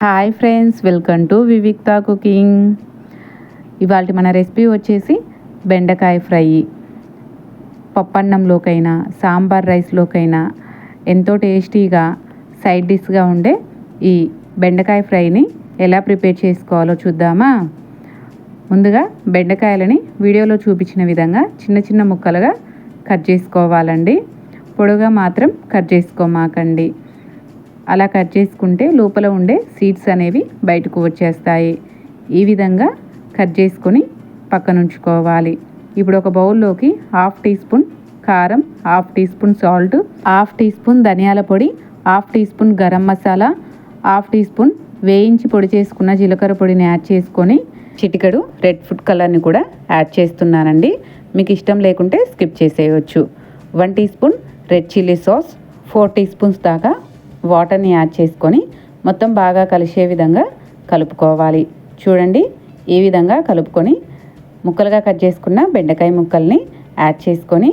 Hi friends, welcome to Vivikta cooking. ఇవాళ మన recipe వచ్చేసి బెండకాయ ఫ్రై. పప్పన్నంలోకైనా సాంబార్ రైస్లోకైనా ఎంతో టేస్టీగా సైడ్ డిష్గా ఉండే ఈ బెండకాయ ఫ్రైని ఎలా ప్రిపేర్ చేసుకోవాలో చూద్దామా. ముందుగా బెండకాయలని వీడియోలో చూపించిన విధంగా చిన్న చిన్న ముక్కలుగా కట్ చేసుకోవాలండి. పొడుగా మాత్రం కట్ చేసుకోమాకండి. అలా కట్ చేసుకుంటే లోపల ఉండే సీడ్స్ అనేవి బయటకు వచ్చేస్తాయి. ఈ విధంగా కట్ చేసుకొని పక్కన ఉంచుకోవాలి. ఇప్పుడు ఒక బౌల్లోకి 1/2 టీ స్పూన్ కారం, 1/2 teaspoon salt, 1/2 teaspoon ధనియాల పొడి, 1/2 teaspoon garam masala, 1/2 teaspoon వేయించి పొడి చేసుకున్న జీలకర్ర పొడిని యాడ్ చేసుకొని చిటికెడు రెడ్ ఫుడ్ కలర్ని కూడా యాడ్ చేస్తున్నానండి. మీకు ఇష్టం లేకుంటే స్కిప్ చేసేయవచ్చు. 1 teaspoon red chilli sauce, 4 teaspoons దాకా వాటర్ని యాడ్ చేసుకొని మొత్తం బాగా కలిసే విధంగా కలుపుకోవాలి. చూడండి, ఈ విధంగా కలుపుకొని ముక్కలుగా కట్ చేసుకున్న బెండకాయ ముక్కల్ని యాడ్ చేసుకొని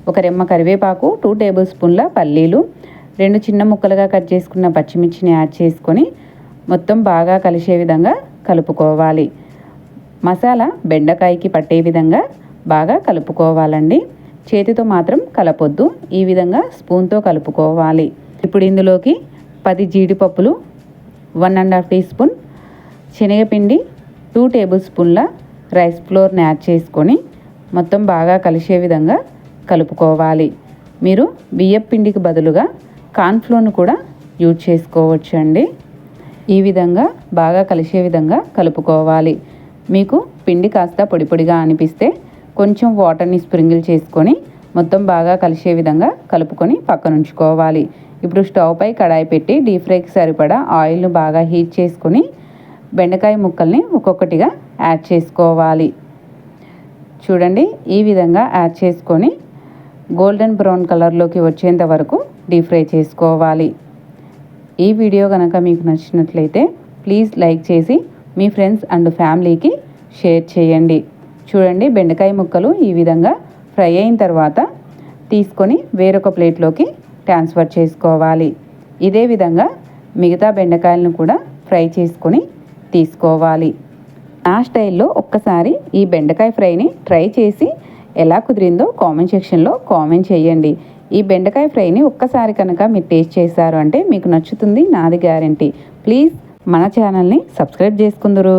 ఒక రెమ్మ కరివేపాకు, 2 టేబుల్ స్పూన్ల పల్లీలు, 2 చిన్న ముక్కలుగా కట్ చేసుకున్న పచ్చిమిర్చిని యాడ్ చేసుకొని మొత్తం బాగా కలిసే విధంగా కలుపుకోవాలి. మసాలా బెండకాయకి పట్టే విధంగా బాగా కలుపుకోవాలండి. చేతితో మాత్రం కలపొద్దు, ఈ విధంగా స్పూన్తో కలుపుకోవాలి. ఇప్పుడు ఇందులోకి 10 జీడిపప్పులు, 1½ టీ స్పూన్ శనగపిండి, 2 టేబుల్ స్పూన్ల రైస్ ఫ్లోర్ని యాడ్ చేసుకొని మొత్తం బాగా కలిసే విధంగా కలుపుకోవాలి. మీరు బియ్యపు పిండికి బదులుగా కార్న్ఫ్లోర్ను కూడా యూజ్ చేసుకోవచ్చు అండి. ఈ విధంగా బాగా కలిసే విధంగా కలుపుకోవాలి. మీకు పిండి కాస్త పొడి పొడిగా అనిపిస్తే కొంచెం వాటర్ని స్ప్రింగిల్ చేసుకొని మొత్తం బాగా కలిసే విధంగా కలుపుకొని పక్కన ఉంచుకోవాలి. ఇప్పుడు స్టవ్ పై కడాయి పెట్టి డీప్ ఫ్రైకి సరిపడా ఆయిల్ను బాగా హీట్ చేసుకొని బెండకాయ ముక్కల్ని ఒక్కొక్కటిగా యాడ్ చేసుకోవాలి. చూడండి, ఈ విధంగా యాడ్ చేసుకొని గోల్డెన్ బ్రౌన్ కలర్లోకి వచ్చేంత వరకు డీప్ ఫ్రై చేసుకోవాలి. ఈ వీడియో కనుక మీకు నచ్చినట్లయితే ప్లీజ్ లైక్ చేసి మీ ఫ్రెండ్స్ అండ్ ఫ్యామిలీకి షేర్ చేయండి. చూడండి, బెండకాయ ముక్కలు ఈ విధంగా ఫ్రై అయిన తర్వాత తీసుకొని వేరొక ప్లేట్లోకి ట్రాన్స్ఫర్ చేసుకోవాలి. ఇదే విధంగా మిగతా బెండకాయలను కూడా ఫ్రై చేసుకొని తీసుకోవాలి. నా స్టైల్లో ఒక్కసారి ఈ బెండకాయ ఫ్రైని ట్రై చేసి ఎలా కుదిరిందో కామెంట్ సెక్షన్లో కామెంట్ చేయండి. ఈ బెండకాయ ఫ్రైని ఒక్కసారి కనుక మీరు టేస్ట్ చేశారు అంటే మీకు నచ్చుతుంది, నాది గ్యారంటీ. ప్లీజ్ మన ఛానల్ని సబ్స్క్రైబ్ చేసుకుందరు.